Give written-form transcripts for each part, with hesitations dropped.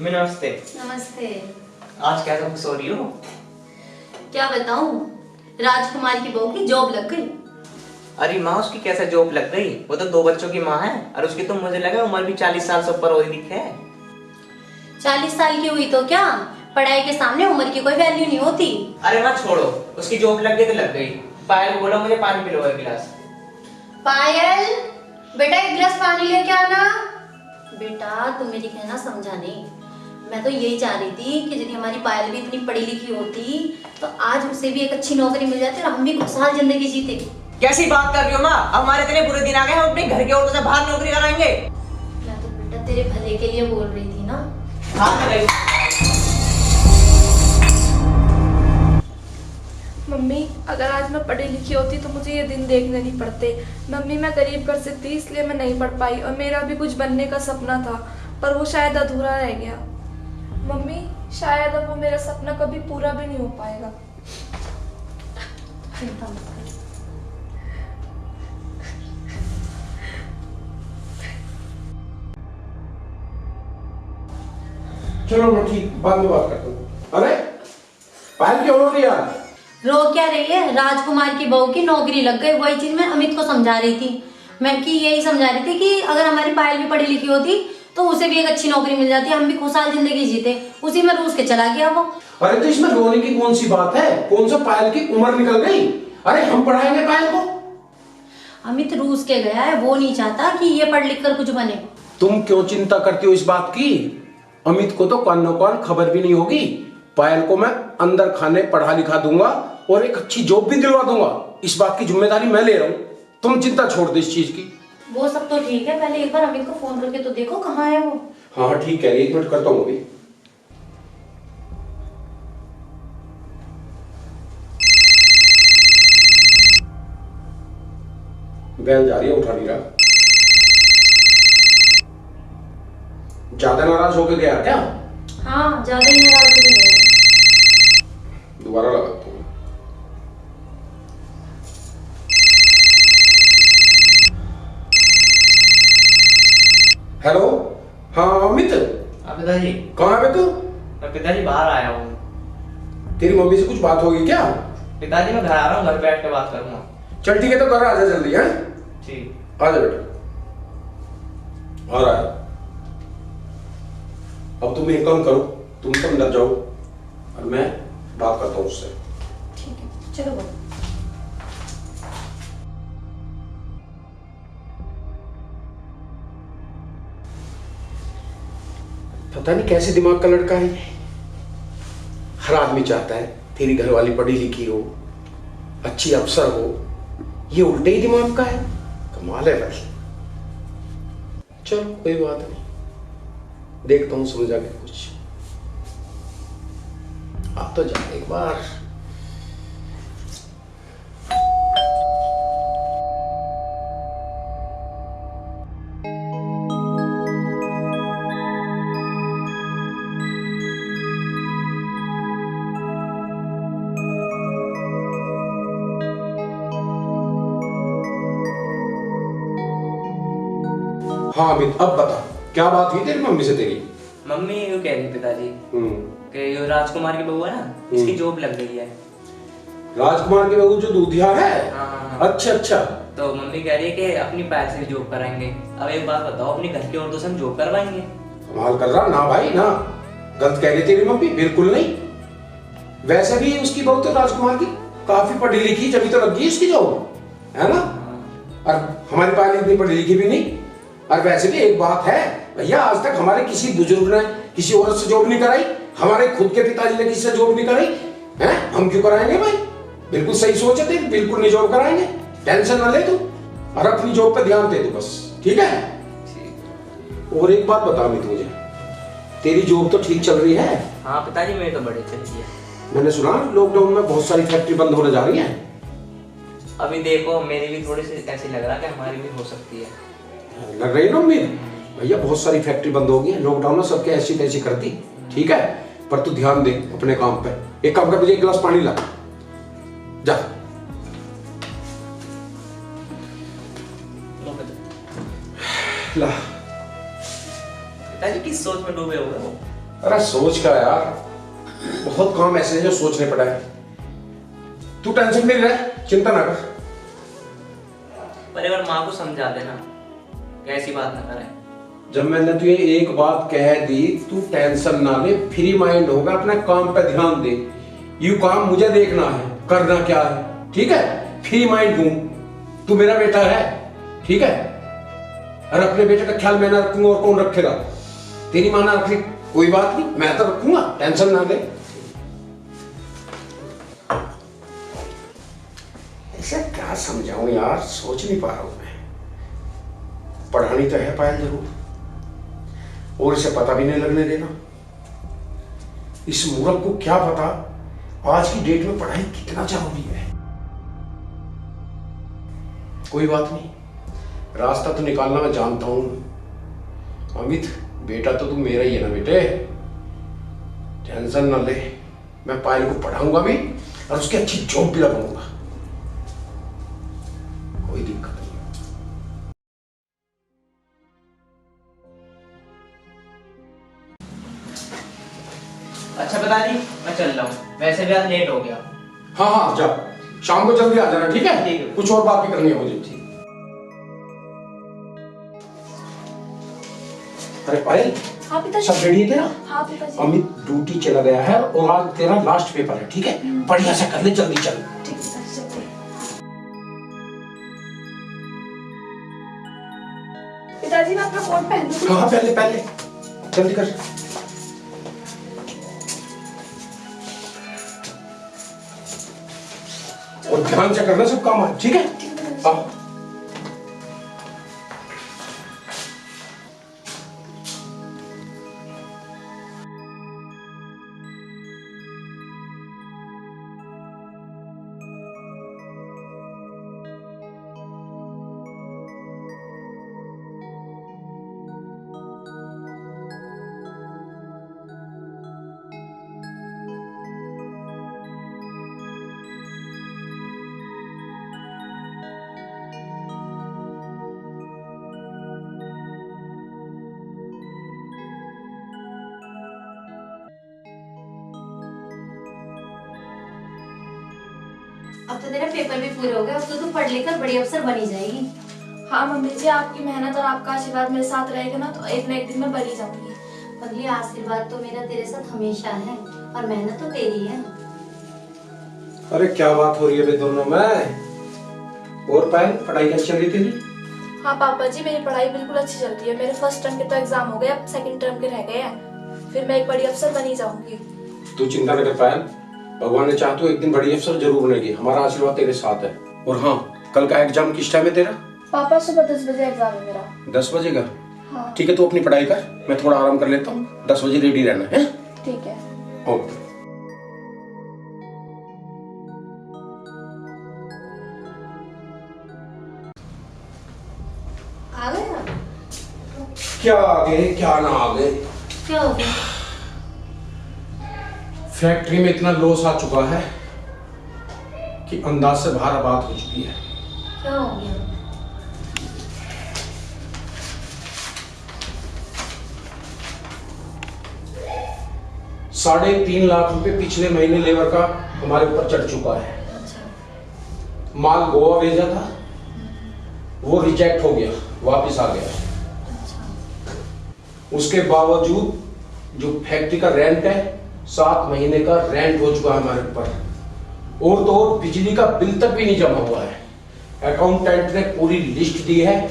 नमस्ते। नमस्ते। आज क्या तुम सो रही हो? क्या बताऊं, राजकुमार की बहू की जॉब लग गई। अरे माँ, उसकी कैसे जॉब लग गई? वो तो 2 बच्चों की माँ है और उसकी तो मुझे लगा उम्र भी 40 साल से ऊपर हो रही दिखे। 40 साल की हुई तो क्या, पढ़ाई के सामने उम्र की कोई वैल्यू नहीं होती। अरे माँ छोड़ो, उसकी जॉब लग गई तो लग गई। पायल बोलो मुझे पानी पिलवाओ एक गिलास। पायल, बेटा एक गिलास पानी लेके आना। बेटा तू मेरी कहना समझा नहीं। मैं तो यही चाह रही थी कि यदि हमारी पायल भी इतनी पढ़ी लिखी होती तो आज उसे भी एक अच्छी नौकरी मिल जाती और हम भी खुशहाल जिंदगी जीते। कैसी बात कर रही हो माँ? अब हमारे इतने बुरे दिन आ गए, हम अपने घर के औरतों से बाहर नौकरी कराएंगे। मैं तो बेटा तेरे भले के लिए बोल रही थी ना। हाँ गई। मम्मी, अगर आज मैं पढ़ी लिखी होती तो मुझे ये दिन देखने नहीं पड़ते। मम्मी, मैं गरीब घर से थी इसलिए मैं नहीं पढ़ पाई और मेरा भी कुछ बनने का सपना था, पर वो शायद अधूरा रह गया। मम्मी, शायद अब वो मेरा सपना कभी पूरा भी नहीं हो पाएगा। चलो मैं ठीक बाद में बात करता हूँ। अरे पायल क्यों रो रही यार? रो क्या रही है, राजकुमार की बहू की नौकरी लग गई। वही चीज मैं अमित को समझा रही थी। मैं कि यही समझा रही थी कि अगर हमारी पायल भी पढ़ी लिखी होती तो उसे भी एक अच्छी नौकरी मिल जाती, हम भी खुशहाल जिंदगी जीते। उसी में रूस के चला गया वो। अरे तो इसमें रोने की कौन सी बात है? कौन सा पायल की उम्र निकल गई? अरे हम पढ़ाएंगे पायल को। अमित रूस के गया है, वो नहीं चाहता कि ये पढ़ लिख कर कुछ बने। तुम क्यों चिंता करती हो इस बात की? अमित को तो कानो कान खबर भी नहीं होगी। पायल को मैं अंदर खाने पढ़ा लिखा दूंगा और एक अच्छी जॉब भी दिलवा दूंगा। इस बात की जिम्मेदारी मैं ले रहा हूँ। तुम चिंता छोड़ दो इस चीज की। वो सब तो ठीक है, पहले एक बार अमित को फोन करके तो देखो कहाँ है वो। हाँ हाँ ठीक है, 1 मिनट करता हूँ अभी। बहन जा रही है, उठा नहीं रहा। ज्यादा नाराज होके गया क्या? हाँ, ज्यादा ही नाराज हो गया। दोबारा लगाता हूँ। हेलो, हाँ अमित, पिताजी। कहाँ है बे तू? मैं पिताजी बाहर आया हूँ। तेरी मम्मी से कुछ बात होगी क्या? पिताजी मैं घर आ रहा हूँ, घर बैठ के बात करूंगा। चल ठीक है, तो घर आजा जल्दी। है ठीक। आजा बेटा, आ रहा है। अब तुम एक काम करो, तुम सब अंदर जाओ और मैं बात करता हूँ उससे। ठीक है, चलो बोलो। पता नहीं कैसे दिमाग का लड़का है ये। हर आदमी चाहता है तेरी घरवाली पढ़ी लिखी हो, अच्छी अफसर हो। ये उल्टे ही दिमाग का है। कमाल है भाई। चलो कोई बात नहीं, देखता हूँ समझा के कुछ। अब तो जा एक बार। हाँ अमित, अब बता क्या बात हुई तेरी मम्मी से तेरी? मम्मी यूँ कह रही पिताजी हम्म। कि ये राजकुमार की बहू है ना, इसकी जॉब लग गई है। राजकुमार की बहू जो दूधिया है? हाँ, हाँ, हाँ। अच्छा अच्छा। तो मम्मी कह रही है कि अपनी पायल से जॉब कराएंगे। अब एक बात बताओ, अपने घर की औरतों से हम जॉब करवाएंगे? कमाल कर रहा ना भाई ना। गलत कह रही तेरी मम्मी, बिल्कुल नहीं। वैसे भी उसकी बहू तो राजकुमार की काफी पढ़ी लिखी, जब तो लग गई इसकी जॉब, है ना? और हमारी पायल इतनी पढ़ी लिखी भी नहीं। और वैसे भी एक बात है भैया, आज तक हमारे किसी बुजुर्ग ने किसी औरत से जॉब नहीं कराई। हमारे खुद के पिताजी ने किसी से जॉब नहीं कराई है। हम क्यों कराएंगे भाई? बिल्कुल सही सोचे थे, बिल्कुल नहीं जॉब कराएंगे। टेंशन ना ले तू और अपनी जॉब पे ध्यान दे तू बस, ठीक है? और एक बात बता मैं तुझे, तेरी जॉब तो ठीक चल रही है? हाँ पिताजी, मेरी तो बड़ी चल रही है। मैंने सुना लॉकडाउन में बहुत सारी फैक्ट्री बंद होने जा रही है। अभी देखो, मेरी भी थोड़ी सी ऐसी लग रहा है कि हमारी भी हो सकती है। लग रही है ना उम्मीद भैया, बहुत सारी फैक्ट्री बंद हो गई है लॉकडाउन में, सबके ऐसी तैसी कर दी, ठीक है? पर तू ध्यान दे अपने काम पे। एक काम कर, मुझे 1 गिलास पानी ला, जा। ला। पिताजी किस सोच में डूबे हुए हो? अरे सोच का यार, बहुत काम ऐसे हैं जो सोचने पड़ा है। तू टेंशन में रह, चिंता ना कर। पर एक बार माँ को समझा देना, ऐसी बात ना करे। जब मैंने तुझे एक बात कह दी, तू टेंशन ना ले, फ्री माइंड होगा, अपने काम पे ध्यान दे। यू काम मुझे देखना है, करना क्या है, ठीक है? फ्री माइंड हूं, तू मेरा बेटा है, ठीक है? और अपने बेटे का ख्याल मैं ना रखूंगा और कौन रखेगा? तेरी मां ना रखे, कोई बात नहीं, मैं तो रखूंगा, टेंशन ना ले। ऐसा क्या समझाऊं यार, सोच नहीं पा रहा हूं मैं। पढ़ानी तो है पायल जरूर, और इसे पता भी नहीं लगने देना। इस मूर्ख को क्या पता आज की डेट में पढ़ाई कितना जरूरी है। कोई बात नहीं, रास्ता तो निकालना मैं जानता हूं। अमित बेटा तो तू मेरा ही है ना बेटे, टेंशन ना ले। मैं पायल को पढ़ाऊंगा भी और उसकी अच्छी जॉब भी लगाऊंगा, कोई दिक्कत नहीं। अच्छा पिताजी, मैं चल रहा हूँ, वैसे भी आज लेट हो गया। हाँ हाँ जा, शाम को जल्दी आ जाना, ठीक है? ठीक है। कुछ और बात भी करनी है मुझे। ठीक। अरे पायल, हाँ पिताजी। सब रेडी है तेरा? हाँ पिताजी। अमित ड्यूटी चला गया है और आज तेरा लास्ट पेपर है, ठीक है? बढ़िया से कर ले, जल्दी चल। ठीक है पिताजी, चलते हैं। पिताजी मैं अपना कोट पहन लूं? हाँ पहले पहले जल्दी कर। और ध्यान से करना सब काम, ठीक है? हाँ। अब तो तेरा पेपर भी पूरे हो गए, अब तो तू पढ़ लिखकर बड़ी अफसर बनी जाएगी। हाँ मम्मी जी, आपकी मेहनत और आपका आशीर्वाद मेरे साथ रहेगा ना, तो एक ना एक दिन मैं बनी जाऊंगी। पगली, आशीर्वाद तो मेरा तेरे साथ हमेशा है और मेहनत तो तेरी है। अरे क्या बात हो रही है बे दोनों में? और पायल, पढ़ाई कैसी चल रही तेरी? हाँ पापा जी, मेरी पढ़ाई बिल्कुल अच्छी चल रही है। मेरे फर्स्ट टर्म के तो एग्जाम हो गए, अब सेकंड टर्म के रह गए हैं। फिर मैं एक बड़ी अफसर बनी जाऊंगी। तू चिंता न कर पायल, भगवान ने चाहा तो एक दिन बड़ी अफसर जरूर बनेगी। हमारा आशीर्वाद तेरे साथ है। और हाँ, कल का एग्जाम किस टाइम है तेरा? पापा सुबह 10 बजे एग्जाम है मेरा। 10 बजे का? हाँ ठीक है, तू अपनी पढ़ाई कर, मैं थोड़ा आराम कर लेता हूँ। 10 बजे रेडी रहना है। ठीक है। ओके। आ गए आप? क्या आ गए क्या ना आ गए, क्या हो गया? फैक्ट्री में इतना लॉस आ चुका है कि अंदाज से बाहर बात हो चुकी है। क्या हो गया? ₹3.5 लाख रुपए पिछले महीने लेबर का हमारे ऊपर चढ़ चुका है। अच्छा। माल गोवा भेजा था, वो रिजेक्ट हो गया, वापस आ गया। अच्छा। उसके बावजूद जो फैक्ट्री का रेंट है, 7 महीने का रेंट हो चुका है हमारे ऊपर। और तो और बिजली का बिल तक भी नहीं जमा हुआ है। अकाउंटेंट ने पूरी लिस्ट दी है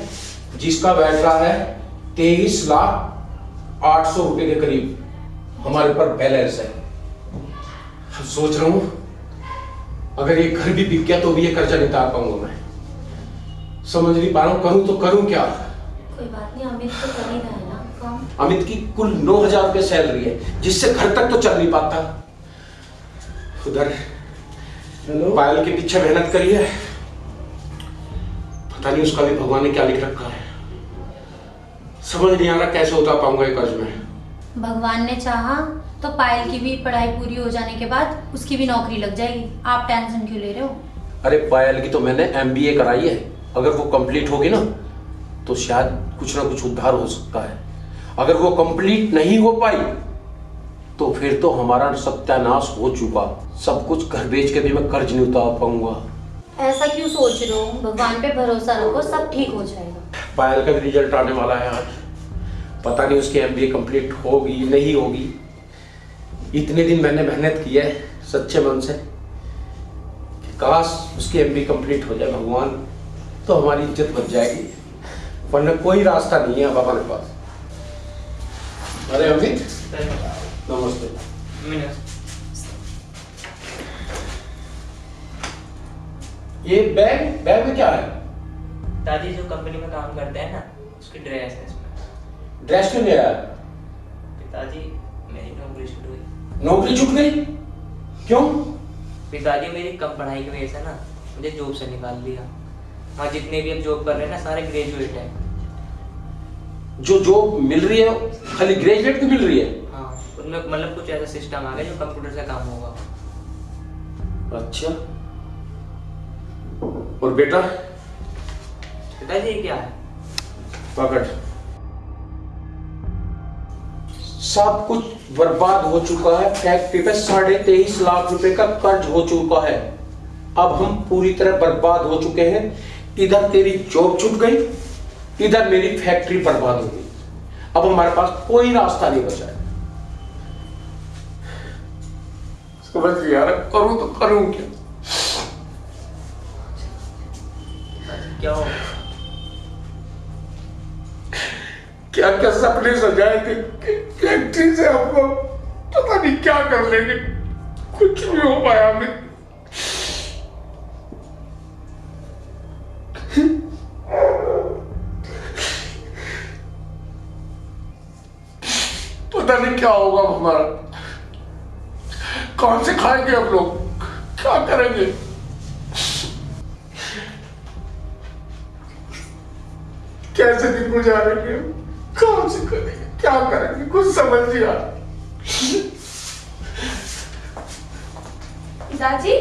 जिसका बैठ रहा है 23,800,000 रुपए के करीब हमारे ऊपर बैलेंस है। अब सोच रहा हूं अगर ये घर भी बिक गया तो भी ये कर्जा नहीं उतार पाऊंगा मैं। समझ नहीं पा रहा हूं, करूं तो करूं क्या? कोई बात नहीं, अमित तो कर ही रहा है ना काम। अमित की कुल 9,000 रुपए सैलरी है, जिससे घर तक तो चल नहीं पाता। उधर पायल के पीछे मेहनत करी है, पता नहीं उसका भी भगवान ने क्या लिख रखा है। समझ नहीं आ रहा कैसे उतार पाऊंगा ये कर्ज में। भगवान ने चाहा तो पायल की भी पढ़ाई पूरी हो जाने के बाद उसकी भी नौकरी लग जाएगी। आप टेंशन क्यों ले रहे हो? अरे पायल की तो मैंने MBA कराई है, अगर वो कंप्लीट होगी ना तो शायद कुछ ना कुछ उद्धार हो सकता है। अगर वो कंप्लीट नहीं हो पाई तो फिर तो हमारा सत्यानाश हो चुका। सब कुछ घर बेच के भी मैं कर्ज नहीं उतार पाऊंगा। ऐसा क्यों सोच रहे हो? भगवान पे भरोसा रखो, सब ठीक हो जाएगा। पायल का भी रिजल्ट आने वाला है आज। पता नहीं उसकी एमबीए कंप्लीट होगी नहीं होगी। इतने दिन मैंने मेहनत की है सच्चे मन से कि काश उसकी एमबीए कंप्लीट हो जाए भगवान, तो हमारी इज्जत बच जाएगी, वरना कोई रास्ता नहीं है अब हमारे पास। अरे अमित नमस्ते। ये बैग में क्या है? दादी जो कंपनी में काम करते हैं ना, उसकी ड्रेस है इसमें। ड्रेस क्यों नहीं आया? पिताजी मेरी नौकरी छूट गई। नौकरी छूट गई? क्यों? पिताजी मेरी कम पढ़ाई की वजह से ना मुझे जॉब से निकाल दिया। हाँ, जितने भी अब जॉब कर रहे हैं ना सारे ग्रेजुएट हैं। जो जॉब मिल रही है खाली ग्रेजुएट को मिल रही है? हाँ, उनमें मतलब कुछ ऐसा सिस्टम आ गया जो कंप्यूटर से काम होगा। अच्छा, और बेटा? पिताजी ये क्या है? पकड़। सब कुछ बर्बाद हो चुका है। फैक्ट्री पे 23.5 लाख रुपए का कर्ज हो चुका है। अब हम पूरी तरह बर्बाद हो चुके हैं। इधर तेरी जॉब छूट गई, इधर मेरी फैक्ट्री बर्बाद हो गई। अब हमारे पास कोई रास्ता नहीं बचा है। समझ यार, करूं तो करूं क्या? क्या हो? क्या क्या सपने सजाए थे फैक्ट्री से, हमको पता नहीं क्या कर लेंगे। कुछ नहीं हो पाया हमें। पता नहीं क्या होगा हमारा। कौन से खाएंगे हम लोग, क्या करेंगे? कैसे दिन गुजारेंगे, कौन से करेंगे, क्या करेंगे, कुछ समझ नहीं आ रहा। पिताजी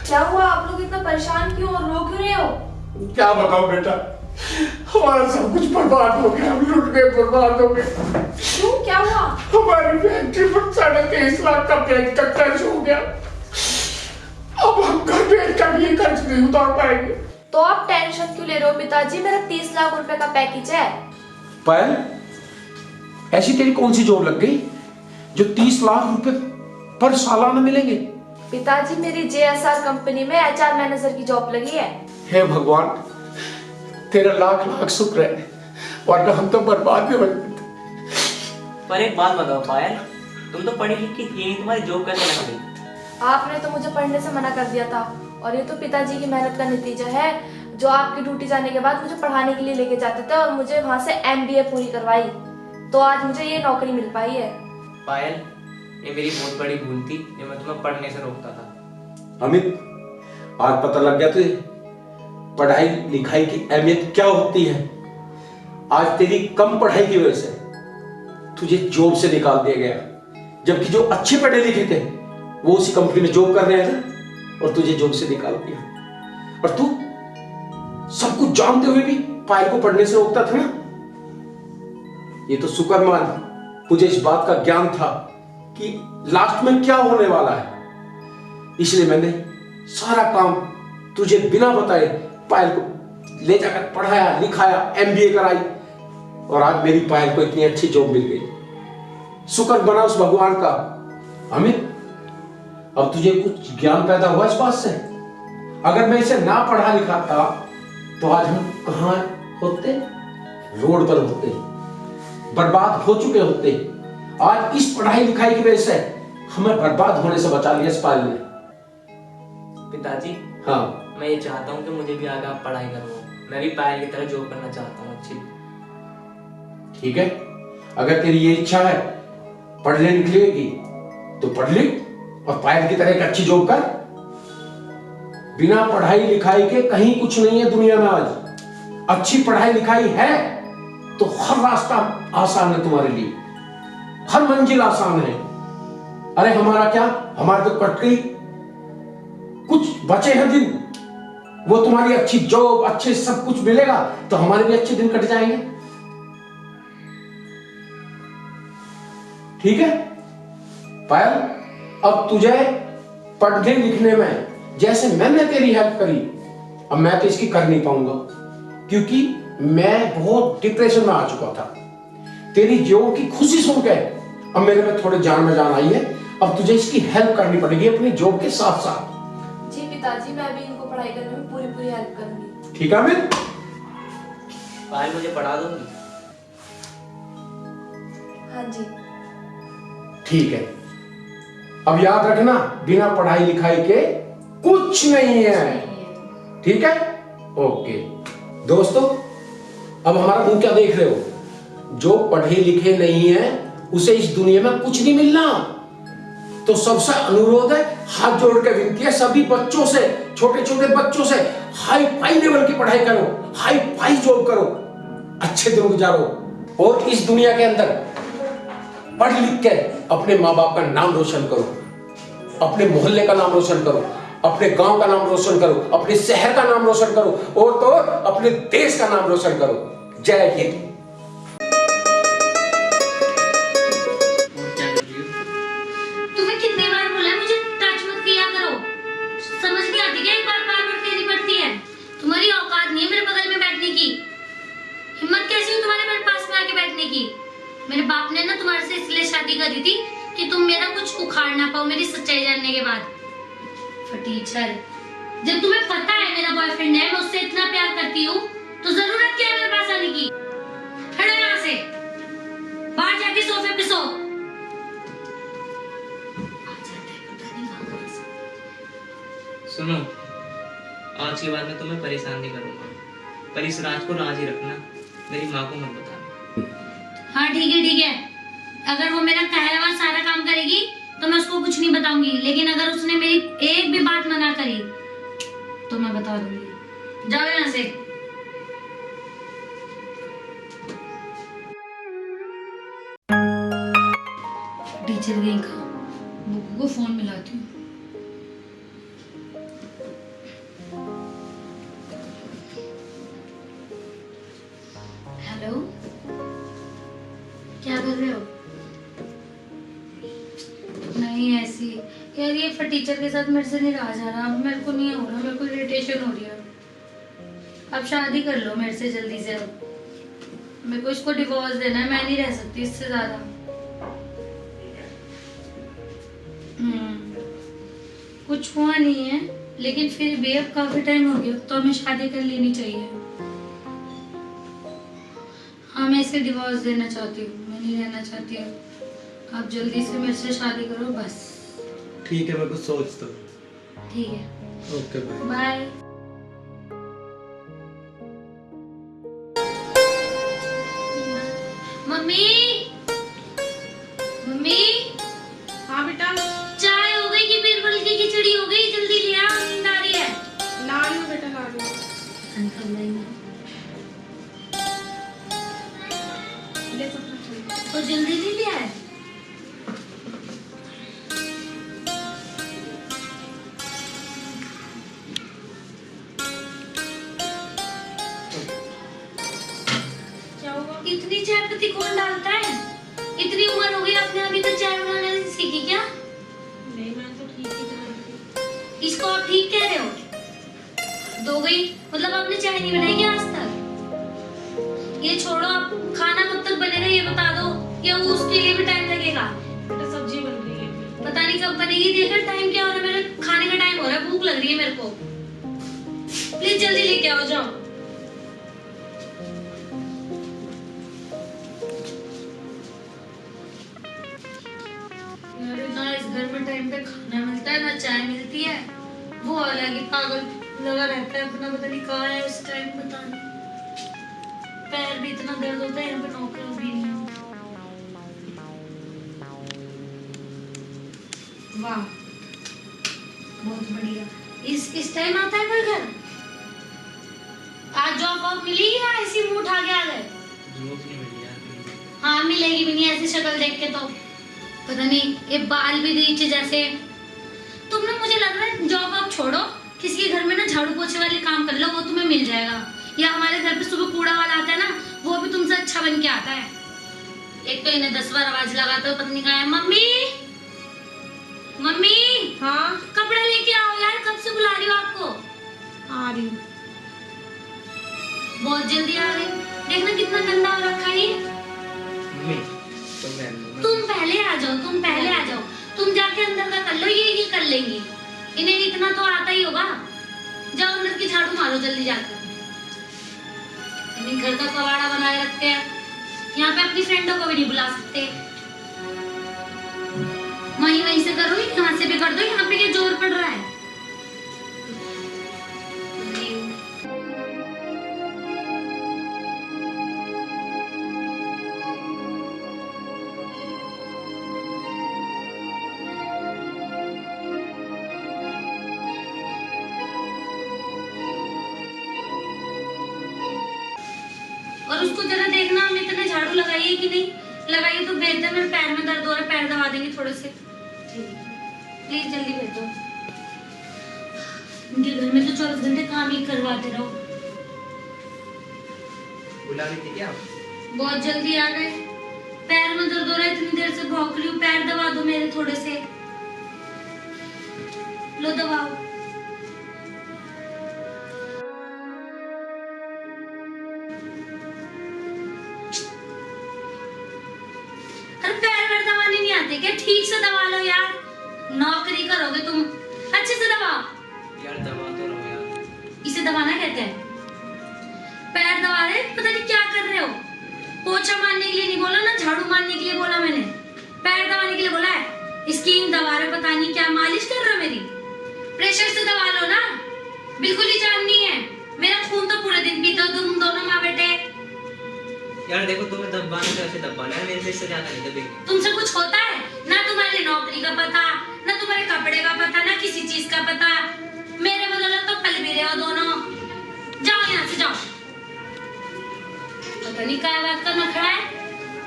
क्या हुआ? आप लोग इतना परेशान क्यों और रो क्यों रहे हो? क्या बताओ बेटा, हमारा सब कुछ बर्बाद हो गया। हम लुट गए, बर्बाद हो गए। क्यों, क्या हुआ? हमारी फैक्ट्री पर 23.5 लाख का बैंक का कर्ज हो गया। अब हम घर बेच कर ये कर्ज नहीं उतार पाएंगे। तो आप टेंशन क्यों ले रहे हो पिताजी? मेरा 30 लाख रुपए का पैकेज है। पायल, ऐसी तेरी कौन सी जॉब लग गई जो 30 लाख रुपए पर सालाना मिलेंगे? पिताजी मेरी JSR कंपनी में HR मैनेजर की जॉब लगी है। हे भगवान, तेरा लाख लाख शुक्र है, वरना हम तो बर्बाद ही हो जाते। पर एक बात बताओ पायल, तुम तो पढ़ी लिखी थी नहीं, तुम्हारी जॉब कैसे लग गई? आपने तो मुझे पढ़ने से मना कर दिया था, और ये तो पिताजी की मेहनत का नतीजा है, जो आपकी ड्यूटी जाने के बाद मुझे पढ़ाने के लिए लेके जाते थे और मुझे वहां से MBA पूरी करवाई, तो आज मुझे ये नौकरी मिल पाई है। पायल, ये मेरी बहुत बड़ी भूल थी जो मैं तुम्हें पढ़ने से रोकता था। अमित, आज पता लग गया तुझे पढ़ाई लिखाई की अहमियत क्या होती है। आज तेरी कम पढ़ाई की वजह से तुझे जॉब से निकाल दिया गया, जबकि जो अच्छे पढ़े लिखे थे वो उसी कंपनी में जॉब कर रहे थे और तुझे जॉब से निकाल दिया। और तू सब कुछ जानते हुए भी पायल को पढ़ने से रोकता था ना। ये तो शुक्र मान, तुझे इस बात का ज्ञान था कि लास्ट में क्या होने वाला है, इसलिए मैंने सारा काम तुझे बिना बताए पायल को ले जाकर पढ़ाया लिखाया, MBA कराई, और आज मेरी पायल को इतनी अच्छी जॉब मिल गई। शुक्र बना उस भगवान का। अमित, अब तुझे कुछ ज्ञान पैदा हुआ इस बात से। अगर मैं इसे ना पढ़ा लिखा था तो आज हम कहां होते? रोड पर होते, बर्बाद हो चुके होते। आज इस पढ़ाई लिखाई की वजह से हमें बर्बाद होने से बचा लिया इस पायल ने। पिताजी, हाँ, मैं ये चाहता हूँ कि मुझे भी आगे आप पढ़ाई करवाओ। मैं भी पायल की तरह जॉब करना चाहता हूँ अच्छी। ठीक है, अगर तेरी ये इच्छा है पढ़ने निकलेगी तो पढ़ लिख और पायल की तरह एक अच्छी जॉब कर। बिना पढ़ाई लिखाई के कहीं कुछ नहीं है दुनिया में। आज अच्छी पढ़ाई लिखाई है तो हर रास्ता आसान है तुम्हारे लिए, हर मंजिल आसान है। अरे हमारा क्या, हमारे तो कट गई, कुछ बचे हैं दिन, वो तुम्हारी अच्छी जॉब अच्छे सब कुछ मिलेगा तो हमारे भी अच्छे दिन कट जाएंगे। ठीक है, पायल, अब तुझे पढ़ने लिखने में जैसे मैंने तेरी हेल्प करी, अब मैं तो इसकी कर नहीं पाऊंगा, क्योंकि मैं बहुत डिप्रेशन में आ चुका था। तेरी जॉब की खुशी सुन के अब मेरे में थोड़े जान में जान आई है। अब तुझे इसकी हेल्प करनी पड़ेगी अपनी जॉब के साथ साथ। जी पिताजी, मैं भी इनको पढ़ाई करने में पूरी पूरी हेल्प करूंगी। ठीक है अमित? पायल मुझे पढ़ा दूंगी? हाँ जी। ठीक है, अब याद रखना, बिना पढ़ाई लिखाई के कुछ नहीं है, ठीक है? ओके दोस्तों, अब हमारा मुंह क्या देख रहे हो? जो पढ़े लिखे नहीं है उसे इस दुनिया में कुछ नहीं मिलना। तो सबसे अनुरोध है, हाथ जोड़ के विनती है सभी बच्चों से, छोटे छोटे बच्चों से, हाई फाई लेवल की पढ़ाई करो, हाई फाई जॉब करो, अच्छे दिन गुजारो, और इस दुनिया के अंदर पढ़ लिख के अपने माँ बाप का नाम रोशन करो, अपने मोहल्ले का नाम रोशन करो, अपने गांव का नाम रोशन करो, अपने शहर का नाम रोशन करो, और तो अपने देश का नाम रोशन करो। जय हिंद। तुम्हें कितनी बार बोला है मुझे टच मत किया करो? समझ नहीं आती क्या? एक बार बार बार कहनी पड़ती है। तुम्हारी औकात नहीं है मेरे बगल में बैठने की। हिम्मत कैसी हुई तुम्हारे मेरे पास में आके बैठने की? मेरे बाप ने ना तुम्हारे से इसलिए शादी करी थी कि तुम मेरा कुछ उखाड़ ना पाओ मेरी सच्चाई जानने के बाद। फटीचर, जब तुम्हें पता है मेरा बॉयफ्रेंड है, मैं उससे इतना प्यार करती हूँ, तो जरूरत क्या है मेरे पास आने की? हटो यहाँ से, बाहर जाके सोफे पे सो। सुनो, आज के बाद मैं तुम्हें परेशान नहीं करूंगा, पर इस राज को राज ही रखना, मेरी माँ को मत बताना। हाँ ठीक है ठीक है, अगर वो मेरा कहा हुआ सारा काम करेगी तो मैं उसको कुछ नहीं बताऊंगी, लेकिन अगर उसने मेरी एक भी बात मना करी तो मैं बता दूंगी। जाओ यहाँ से। टीचर गई का, बुक्कू को फोन मिलाती हूँ। हेलो, क्या कर रहे हो? नहीं ऐसी यार, ये फटीचर के साथ मेरे से नहीं रहा जा रहा। अब मेरे को नहीं हो रहा, मेरे को इरिटेशन हो रही है। अब शादी कर लो मेरे से जल्दी से। अब मेरे को इसको डिवोर्स देना है, मैं नहीं रह सकती इससे ज्यादा। कुछ हुआ नहीं है, लेकिन फिर भी अब काफी टाइम हो गया, तो हमें शादी कर लेनी चाहिए। हाँ, मैं इसे डिवोर्स देना चाहती हूँ, मैं नहीं रहना चाहती हूँ। आप जल्दी से मेरे से शादी करो बस। ठीक है, मैं कुछ सोचता हूँ। ठीक है, okay bye. Bye. Mummy, mummy. हाँ बेटा, चाय हो गई कि बीरबल की खिचड़ी हो गई? जल्दी ले आओ, नींद आ रही है। ला रही हूँ बेटा, ला रही हूँ। ले तो अपना चाहिए। तो जल्दी नहीं लिया है? क्या हुआ? इतनी चाय पत्ती कौन डालता है? इतनी उम्र हो गई, आपने अभी तक चाय बनाना नहीं सीखी क्या? नहीं, मैं तो ठीक ही कर। इसको आप ठीक कह रहे हो? दो गई मतलब आपने चाय नहीं बनाई क्या आज तक? ये छोड़ो, आप खाना कब तक बनेगा ये बता दो, या उसके लिए भी टाइम लगेगा? बेटा सब्जी बन रही है। पता नहीं कब बनेगी। देखो टाइम क्या हो रहा है, मेरे खाने का टाइम हो रहा है, भूख लग रही है मेरे को। प्लीज जल्दी लेके आओ, जाओ। यार ना इस घर में टाइम पे खाना मिलता है, ना चाय मिलती है। वो अलग ही पागल लगा रहता है अपना, पता नहीं कहाँ है उस टाइम, पता नहीं। पैर भी इतना दर्द होता है, यहाँ पे नौकर भी नहीं है। वाह, बहुत बढ़िया। इस टाइम आता है कोई घर? आज जॉब वॉब मिली या ऐसी मुंह उठा के आ गए? जॉब नहीं मिली यार। हाँ, मिलेगी भी नहीं ऐसी शक्ल देख के तो। पता नहीं ये बाल भी नीचे जैसे। तुमने, मुझे लग रहा है जॉब आप छोड़ो, किसी के घर में ना झाड़ू पोछे वाले काम कर लो, वो तुम्हें मिल जाएगा। या हमारे घर पे सुबह कूड़ा वाला आता है ना, वो भी तुमसे अच्छा बन के आता है। एक तो इन्हें 10 बार आवाज लगाते हो, पता नहीं कहाँ है। मम्मी, मम्मी हाँ कपड़ा लेके आओ यार, कब से बुला रही हो आपको। आ रही हूँ। बहुत जल्दी आ रही, देखना कितना गंदा हो रखा है ये। मम्मी तुम रहने दो, मैं- तुम पहले आ जाओ, तुम पहले आ जाओ, तुम जाके अंदर का कर लो, ये कर लेंगी, इन्हें इतना तो आता ही होगा। जाओ अंदर की झाड़ू मारो जल्दी जाकर। इन्हें घर का कबाड़ा बनाए रखते हैं, यहाँ पे अपनी फ्रेंडों को भी नहीं बुला सकते। वहीं से करो, यहाँ से भी कर दो, यहाँ पे ये जोर पड़ रहा है। और उसको जरा देखना हम इतने झाड़ू लगाइए कि नहीं लगाइए तो बेहतर। मेरे पैर में दर्द हो रहा है, पैर दबा देंगे थोड़े से। प्लीज जल्दी भेजो। उनके घर में तो 24 घंटे काम ही करवाते रहो। बुला रही थी क्या आप? बहुत जल्दी आ गए, पैर में दर्द हो रहा है, इतनी देर से भौंक रही हूँ, पैर दबा दो मेरे थोड़े से। लो दबाओ। अरे पैर दबाने नहीं आते क्या? ठीक से दबा लो यार, नौकरी करोगे तुम, अच्छे से दबाओ। यार दबा तो रहो यार। इसे दबाना कहते हैं। पैर दबा रहे, पता नहीं क्या कर रहे हो। पोछा मारने के लिए नहीं बोला ना, झाड़ू मारने के लिए बोला मैंने, पैर दबाने के लिए बोला है। स्किन दबा रहे, पता नहीं क्या मालिश कर रहे हो मेरी। प्रेशर से दबा लो ना, बिल्कुल ही जान नहीं है। मेरा खून तो पूरे दिन पीते हो तुम दोनों माँ बेटे। यार देखो तुम्हें दबाना तो ऐसे दबाना है, मेरे से इससे ज्यादा नहीं दबेगी। तुमसे कुछ होता है ना, तुम्हारी नौकरी का पता ना, तुम्हारे कपड़े का पता ना, किसी चीज का पता। मेरे बदौलत तो पल भी रहे हो दोनों। जाओ यहाँ से जाओ। पता नहीं क्या बात का नखरा है,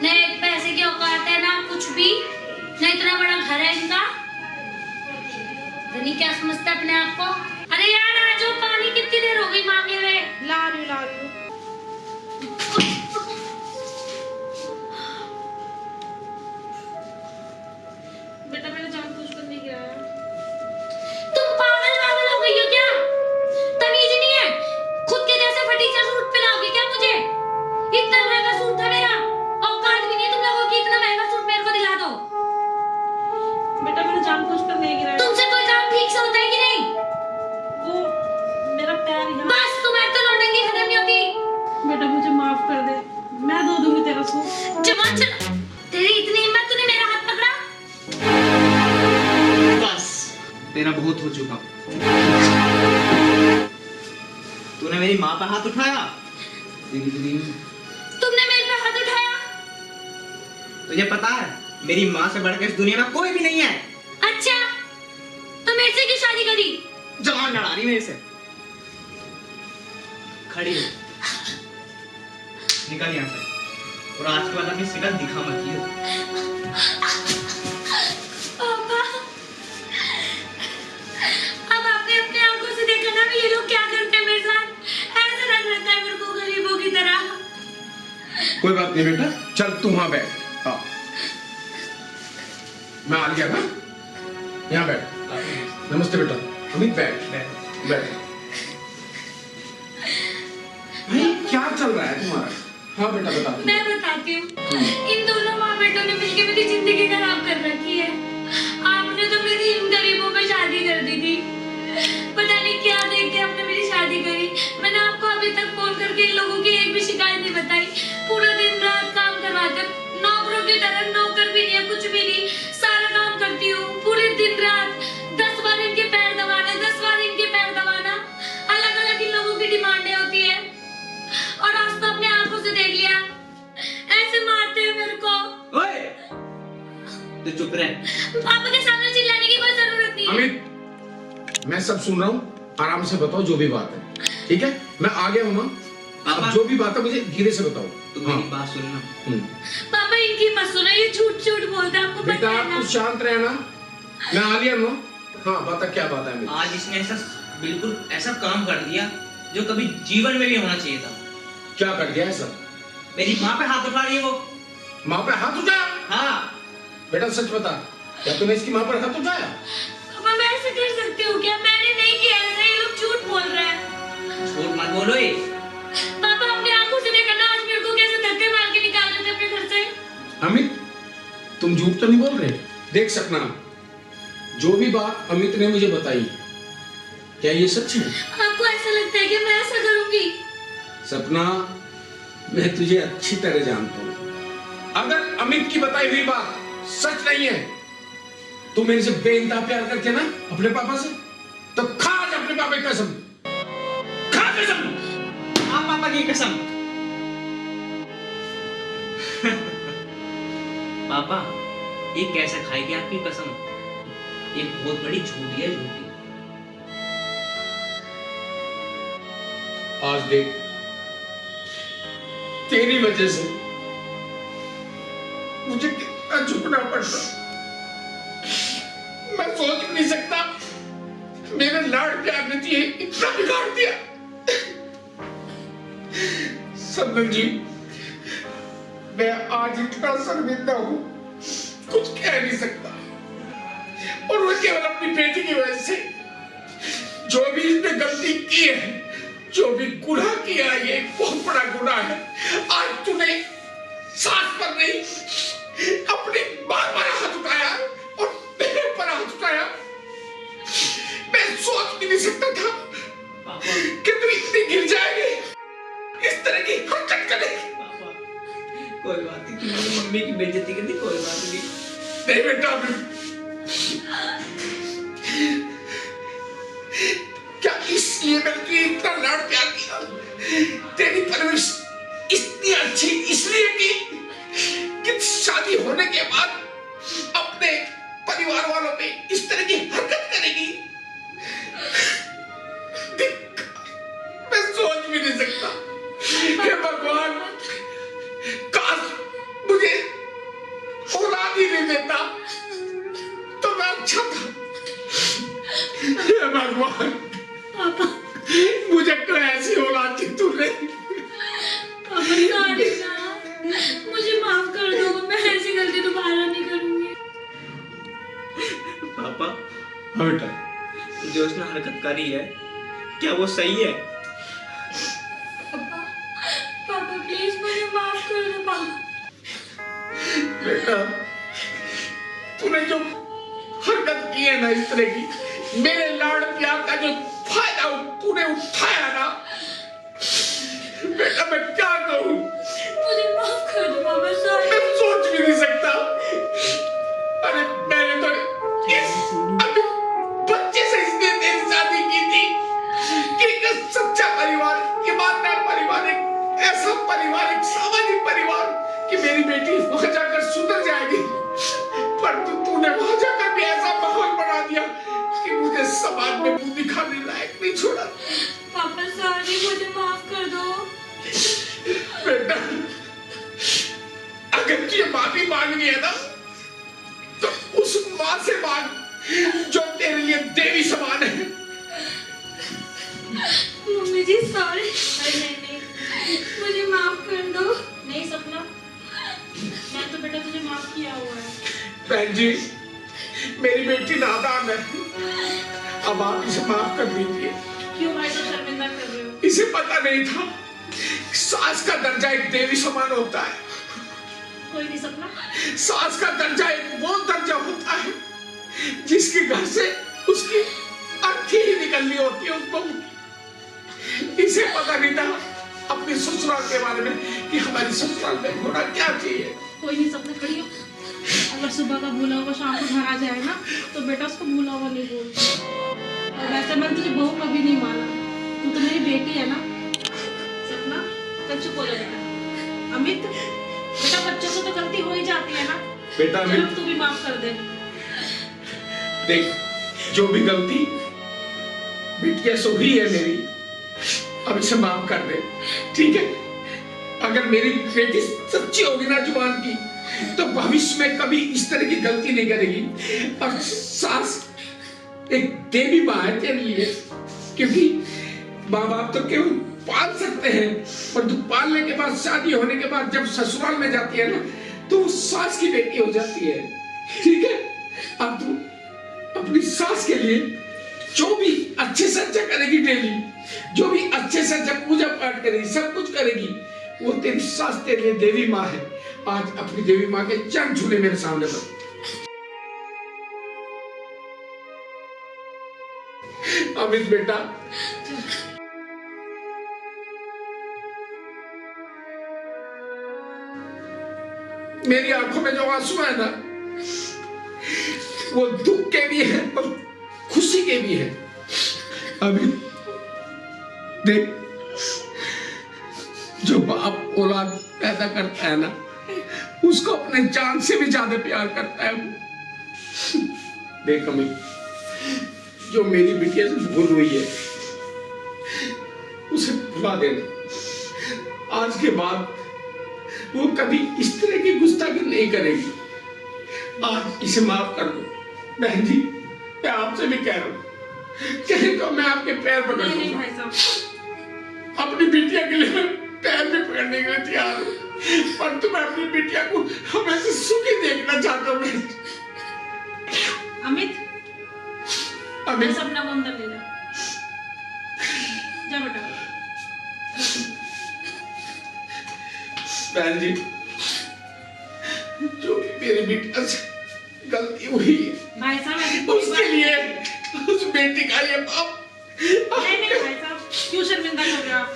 न एक पैसे की औकात है ना कुछ भी, न इतना बड़ा घर है इनका। पता नहीं क्या समझता है अपने आप को। अरे यार आ जाओ, पानी कितनी देर हो गई मांगे हुए। ला रही हूँ। बेटा मैंने जानबूझकर नहीं गिराया। तुम पागल पागल हो गई हो क्या? तमीज नहीं है, खुद के जैसे फटीचर सूट पहनाओगे क्या मुझे? इतना महंगा सूट था मेरा, औकात भी नहीं तुम लोगों की इतना महंगा सूट मेरे को दिला दो। बेटा मैंने जानबूझकर नहीं गिराया। तुमसे कोई काम ठीक से होता है कि नहीं? वो मेरा पैर यहाँ। बस तुम्हारी तो लौटंगी खत्म नहीं होती। बेटा मुझे माफ कर दे, मैं धो दूंगी तेरा सूट। जमा चला, तेरी इतनी हिम्मत, तूने मेरा हाथ पकड़ा। बस तेरा बहुत हो चुका। तूने मेरी माँ पर हाथ उठाया, तुमने मेरे पे हाथ उठाया। तुझे पता है मेरी माँ से बढ़कर इस दुनिया में कोई भी नहीं है। अच्छा, तो मेरे से क्यों शादी करी? जवान लड़ा रही मेरे से। खड़ी हो, निकल यहाँ से, और आज के बाद अपनी शिकल दिखा मत ही हो। पापा, अब आपने अपने आंखों से देखा ना ये लोग क्या करते हैं मेरे साथ। ऐसे रख रखा है मेरे को गरीबों की तरह। कोई बात नहीं बेटा, चल तू वहां बैठ। हाँ मैं आ गया ना, यहाँ बैठ। नमस्ते बेटा। अमित बैठ बैठ। भाई क्या चल रहा है तुम्हारा? हाँ बेटा बता। मैं बताती हूँ, इन दोनों माँ बेटों ने मिलकर मेरी जिंदगी खराब कर रखी है। आपने तो मेरी इन गरीबों में शादी कर दी थी, पता नहीं क्या देख के आपने मेरी शादी करी। मैंने आपको अभी तक फोन करके इन लोगों की एक भी शिकायत नहीं बताई। पूरा दिन रात काम करवाते, नौकरों की तरह नौकर भी नहीं है, कुछ भी नहीं, सारा काम करती हूँ पूरे दिन रात। 10 बार इनके पैर दबाना, 10 बार इनके पैर दबाना, अलग अलग इन लोगों की डिमांडें होती है। और आज तो अपने आंखों से देख लिया, ऐसे मारते हैं मेरे को। ओए, तू चुप रह। पापा के सामने चिल्लाने की कोई जरूरत नहीं है। अमित मैं सब सुन रहा हूँ, आराम से बताओ जो भी बात है, ठीक है? मैं आ गया हूँ ना, पापा अब जो भी बात है मुझे धीरे से बताओ। तुम मेरी बात सुनना। पापा इनकी मत सुनो, ये झूठ झूठ बोलते हैं, आपको बेटा पता है ना। तू शांत रहना, मैं आ गया ना। हाँ बता क्या बात है अमित? आज इसने ऐसा बिल्कुल ऐसा काम कर दिया जो कभी जीवन में भी होना चाहिए था। क्या कर दिया ऐसा? मेरी माँ पे हाथ उठा रही है वो। माँ पे हाथ उठा? हाँ बेटा सच बता। क्या तूने इसकी माँ पर हाथ उठाया? पापा मैं ऐसे कर सकती हूँ क्या? मैंने नहीं किया ऐसा, ये लोग झूठ बोल रहे हैं। झूठ मत बोलो ये। पापा अपनी आंखों से देखा ना, आज मेरे को कैसे धक्के मार के निकाल रहे थे अपने घर से। अमित, तुम झूठ तो नहीं बोल रहे? देख सपना, जो भी बात अमित ने मुझे बताई, क्या ये सच है? आपको ऐसा लगता है कि मैं ऐसा करूंगी? सपना, मैं तुझे अच्छी तरह जानता हूँ। अगर अमित की बताई हुई बात सच नहीं है, तू मेरे से बेइंतहा प्यार करके ना अपने पापा से, तो खा आज अपने पापा की कसम। खा कसम। आप पापा की कसम। पापा, ये कैसे खाएगी आपकी कसम? ये बहुत बड़ी झूठी है, झूठी। आज देख, तेरी वजह से मुझे कितना झुकना पड़ रहा। मैं सोच भी नहीं सकता, मेरे लाड़ प्यार ने तुझे इतना बिगाड़ दिया। संदन जी, मैं आज इतना शर्मिंदा हूं, कुछ कह नहीं सकता। और वो केवल अपनी बेटी की वजह से। जो भी इसने गलती की है, जो भी गुनाह किया, ये बहुत बड़ा गुनाह है। आज तूने सास पर नहीं, अपनी मां पर हाथ उठाया और मेरे पर हाथ उठाया। मैं सोच भी नहीं सकता था कि तू इतनी गिर जाएगी, इस तरह की हरकत करेगी। पापा, कोई बात नहीं, तुमने मम्मी की बेइज्जती कर दी, कोई बात नहीं। नहीं बेटा, क्या इसलिए मैंने तुझे इतना लाड प्यार किया? तेरी परवरिश इतनी अच्छी इसलिए की कि शादी होने के बाद अपने परिवार वालों पे इस तरह की हरकत करेगी? मैं सोच भी नहीं सकता। हे भगवान, काश मुझे औलाद ही नहीं देता तो मैं अच्छा था। हे भगवान, पापा, मुझे कोई ऐसी औलाद दी तूने। पापा सॉरी ना, मुझे माफ कर दो, मैं ऐसी गलती दोबारा नहीं करूंगी। पापा, हाँ बेटा, जो उसने हरकत करी है, क्या वो सही है? पापा प्लीज मुझे माफ कर दो पापा। बेटा, तूने जो हरकत की है ना इस तरह की, मेरे लाड़ प्यार का जो फायदा तूने उठाया ना, बेटा मैं क्या कहूँ? मुझे माफ कर दो पापा, सॉरी। मैं सोच भी नहीं सकता। अरे मैंने तो इस अभी बच्चे से इसलिए तेरी शादी की थी कि एक सच्चा परिवार, ईमानदार परिवार, एक ऐसा परिवार, एक सामाजिक परिवार कि मेरी बेटी वहां जाकर सुधर जाएगी। पर तूने वहां जाकर भी ऐसा माहौल बना दिया कि मुझे समाज में मुंह दिखाने लायक नहीं छोड़ा। पापा सॉरी, मुझे माफ कर दो। बेटा, अगर तुझे माफी मांगनी है ना, तो उस माँ से मांग जो तेरे लिए देवी समान है। मम्मी जी सॉरी। नहीं, मुझे माफ कर दो। नहीं सपना, मैं तो बेटा तुझे माफ किया हुआ है। बहन जी, मेरी बेटी नादान है, अब आप इसे माफ कर दीजिए। क्यों भाई तो शर्मिंदा कर रहे हो? इसे पता नहीं था सास का दर्जा एक देवी समान होता है। कोई नहीं सपना, सास का दर्जा एक वो दर्जा होता है जिसके घर से उसकी अर्थी ही निकलनी होती है उस बहू की। इसे पता नहीं था अपने ससुराल के बारे में कि हमारी ससुराल में होना क्या चाहिए। कोई नहीं सपना, खड़ी हो। अगर सुबह का भूला हुआ शाम को घर आ जाए ना, तो बेटा उसको भूला हुआ नहीं बोलते। और वैसे मैंने तुझे बहू कभी नहीं माना, तू तो मेरी बेटी है ना। सपना चल चुप हो जा बेटा। अमित बेटा, बच्चों से तो गलती हो ही जाती है ना। बेटा चलो तू भी माफ कर दे। देख, जो भी गलती बिटिया से हुई है मेरी, अब इसे माफ कर दे, ठीक है? अगर मेरी बेटी सच्ची होगी ना जुबान की, तो भविष्य में कभी इस तरह की गलती नहीं करेगी। और सास एक देवी माँ है तेरे लिए, क्योंकि माँ बाप तो केवल पाल सकते हैं, परंतु पालने के बाद, शादी होने के बाद जब ससुराल में जाती है ना, तो वो सास की बेटी हो जाती है, ठीक है? अब तू अपनी सास के लिए जो भी अच्छे से अच्छा करेगी डेली, जो भी अच्छे से अच्छा पूजा पाठ करेगी, सब कुछ करेगी, वो तेरी सास तेरे लिए देवी माँ है। आज अपनी देवी माँ के चरण छूले मेरे सामने पर। अमित बेटा, मेरी आंखों में जो आंसू है ना, वो दुख के भी है और खुशी के भी है। अमित देख, जो बाप औलाद पैदा करता है ना, उसको अपने जान से भी ज्यादा प्यार करता है वो। देख अमित, जो मेरी बिटिया से भूल हुई है उसे भुला देना। आज के बाद वो कभी इस तरह की गुस्ताखी नहीं करेगी। आज इसे माफ कर दो। बहन जी, मैं आपसे भी कह रहा हूँ, कहीं तो मैं आपके पैर पकड़ नहीं लूंगा। भाई साहब, अपनी बिटिया के लिए मैं पैर भी पकड़ने के लिए तैयार हूँ, पर मैं अपनी बिटिया को हमेशा सुखी देखना चाहता हूँ। अमित, अमित, सपना को अंदर ले जा बेटा। बहन जी, जो भी मेरी बेटिया से गलती हुई है, भाई साहब ऐसी कोई उसके बात लिए उस बेटी का ये बाप नहीं भाई साहब, क्यों शर्मिंदा कर रहे हो आप?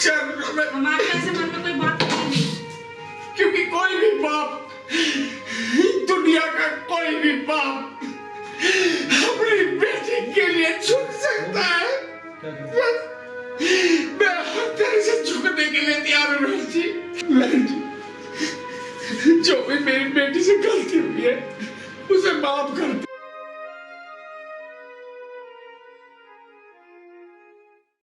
चरणों में, हमारे ऐसे मन में कोई बात नहीं। क्योंकि कोई भी बाप, दुनिया का कोई भी बाप अपनी बेटी के लिए झुक सकता है। बस मैं हर तरह से झुकने के लिए तैयार हूँ बहन जी। बहन जी, जो भी मेरी बेटी से गलती हुई है उसे माफ कर